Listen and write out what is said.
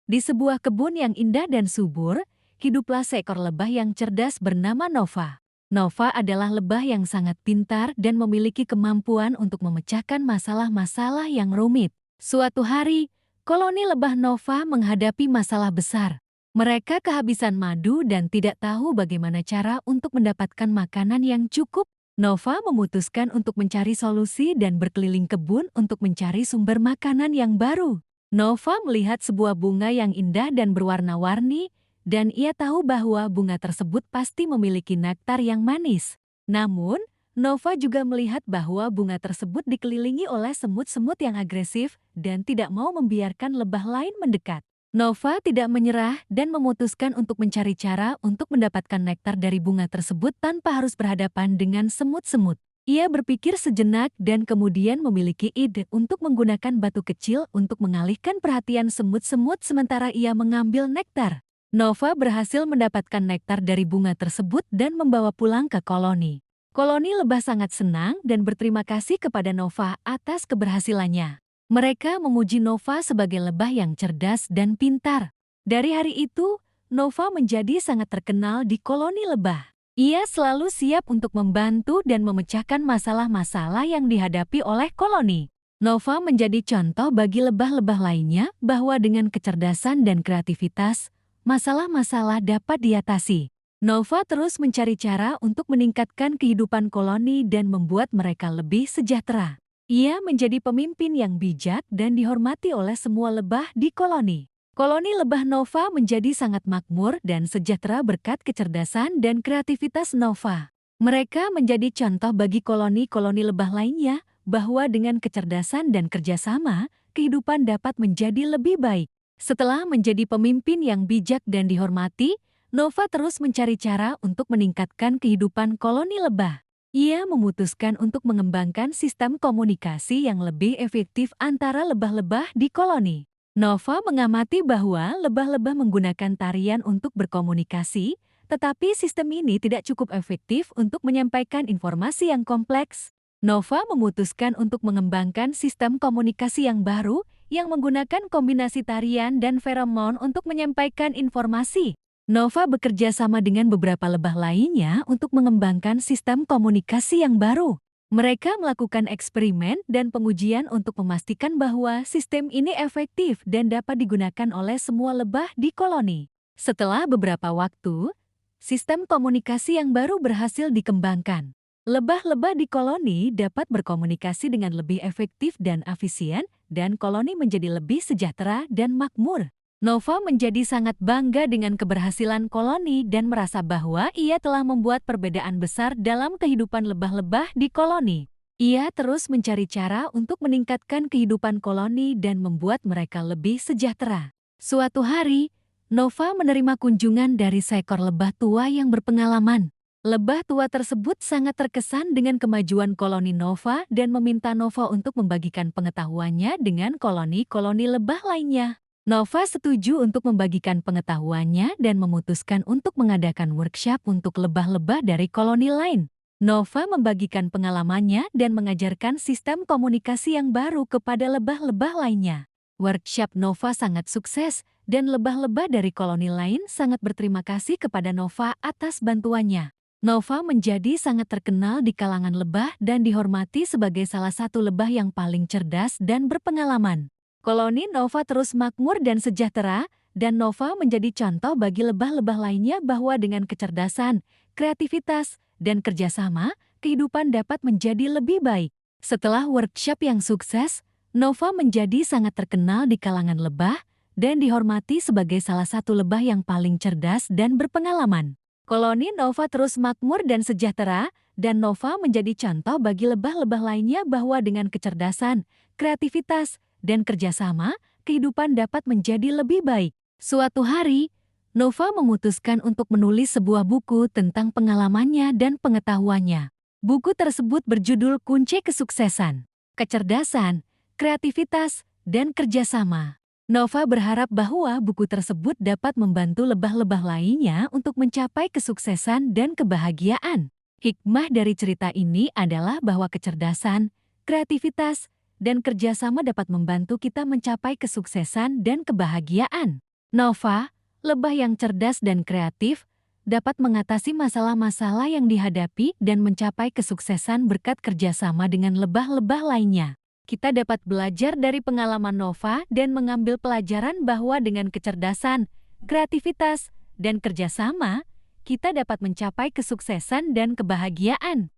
Di sebuah kebun yang indah dan subur, hiduplah seekor lebah yang cerdas bernama Nova. Nova adalah lebah yang sangat pintar dan memiliki kemampuan untuk memecahkan masalah-masalah yang rumit. Suatu hari, koloni lebah Nova menghadapi masalah besar. Mereka kehabisan madu dan tidak tahu bagaimana cara untuk mendapatkan makanan yang cukup. Nova memutuskan untuk mencari solusi dan berkeliling kebun untuk mencari sumber makanan yang baru. Nova melihat sebuah bunga yang indah dan berwarna-warni, dan ia tahu bahwa bunga tersebut pasti memiliki nektar yang manis. Namun, Nova juga melihat bahwa bunga tersebut dikelilingi oleh semut-semut yang agresif dan tidak mau membiarkan lebah lain mendekat. Nova tidak menyerah dan memutuskan untuk mencari cara untuk mendapatkan nektar dari bunga tersebut tanpa harus berhadapan dengan semut-semut. Ia berpikir sejenak dan kemudian memiliki ide untuk menggunakan batu kecil untuk mengalihkan perhatian semut-semut sementara ia mengambil nektar. Nova berhasil mendapatkan nektar dari bunga tersebut dan membawa pulang ke koloni. Koloni lebah sangat senang dan berterima kasih kepada Nova atas keberhasilannya. Mereka memuji Nova sebagai lebah yang cerdas dan pintar. Dari hari itu, Nova menjadi sangat terkenal di koloni lebah. Ia selalu siap untuk membantu dan memecahkan masalah-masalah yang dihadapi oleh koloni. Nova menjadi contoh bagi lebah-lebah lainnya bahwa dengan kecerdasan dan kreativitas, masalah-masalah dapat diatasi. Nova terus mencari cara untuk meningkatkan kehidupan koloni dan membuat mereka lebih sejahtera. Ia menjadi pemimpin yang bijak dan dihormati oleh semua lebah di koloni. Koloni lebah Nova menjadi sangat makmur dan sejahtera berkat kecerdasan dan kreativitas Nova. Mereka menjadi contoh bagi koloni-koloni lebah lainnya bahwa dengan kecerdasan dan kerjasama, kehidupan dapat menjadi lebih baik. Setelah menjadi pemimpin yang bijak dan dihormati, Nova terus mencari cara untuk meningkatkan kehidupan koloni lebah. Ia memutuskan untuk mengembangkan sistem komunikasi yang lebih efektif antara lebah-lebah di koloni. Nova mengamati bahwa lebah-lebah menggunakan tarian untuk berkomunikasi, tetapi sistem ini tidak cukup efektif untuk menyampaikan informasi yang kompleks. Nova memutuskan untuk mengembangkan sistem komunikasi yang baru yang menggunakan kombinasi tarian dan feromon untuk menyampaikan informasi. Nova bekerja sama dengan beberapa lebah lainnya untuk mengembangkan sistem komunikasi yang baru. Mereka melakukan eksperimen dan pengujian untuk memastikan bahwa sistem ini efektif dan dapat digunakan oleh semua lebah di koloni. Setelah beberapa waktu, sistem komunikasi yang baru berhasil dikembangkan. Lebah-lebah di koloni dapat berkomunikasi dengan lebih efektif dan efisien, dan koloni menjadi lebih sejahtera dan makmur. Nova menjadi sangat bangga dengan keberhasilan koloni dan merasa bahwa ia telah membuat perbedaan besar dalam kehidupan lebah-lebah di koloni. Ia terus mencari cara untuk meningkatkan kehidupan koloni dan membuat mereka lebih sejahtera. Suatu hari, Nova menerima kunjungan dari seekor lebah tua yang berpengalaman. Lebah tua tersebut sangat terkesan dengan kemajuan koloni Nova dan meminta Nova untuk membagikan pengetahuannya dengan koloni-koloni lebah lainnya. Nova setuju untuk membagikan pengetahuannya dan memutuskan untuk mengadakan workshop untuk lebah-lebah dari koloni lain. Nova membagikan pengalamannya dan mengajarkan sistem komunikasi yang baru kepada lebah-lebah lainnya. Workshop Nova sangat sukses dan lebah-lebah dari koloni lain sangat berterima kasih kepada Nova atas bantuannya. Nova menjadi sangat terkenal di kalangan lebah dan dihormati sebagai salah satu lebah yang paling cerdas dan berpengalaman. Koloni Nova terus makmur dan sejahtera, dan Nova menjadi contoh bagi lebah-lebah lainnya bahwa dengan kecerdasan, kreativitas, dan kerjasama, kehidupan dapat menjadi lebih baik. Setelah workshop yang sukses, Nova menjadi sangat terkenal di kalangan lebah dan dihormati sebagai salah satu lebah yang paling cerdas dan berpengalaman. Koloni Nova terus makmur dan sejahtera, dan Nova menjadi contoh bagi lebah-lebah lainnya bahwa dengan kecerdasan, kreativitas, dan kerjasama, kehidupan dapat menjadi lebih baik. Suatu hari, Nova memutuskan untuk menulis sebuah buku tentang pengalamannya dan pengetahuannya. Buku tersebut berjudul Kunci Kesuksesan, Kecerdasan, Kreativitas, dan Kerjasama. Nova berharap bahwa buku tersebut dapat membantu lebah-lebah lainnya untuk mencapai kesuksesan dan kebahagiaan. Hikmah dari cerita ini adalah bahwa kecerdasan, kreativitas, dan kerjasama dapat membantu kita mencapai kesuksesan dan kebahagiaan. Nova, lebah yang cerdas dan kreatif, dapat mengatasi masalah-masalah yang dihadapi dan mencapai kesuksesan berkat kerjasama dengan lebah-lebah lainnya. Kita dapat belajar dari pengalaman Nova dan mengambil pelajaran bahwa dengan kecerdasan, kreativitas, dan kerjasama, kita dapat mencapai kesuksesan dan kebahagiaan.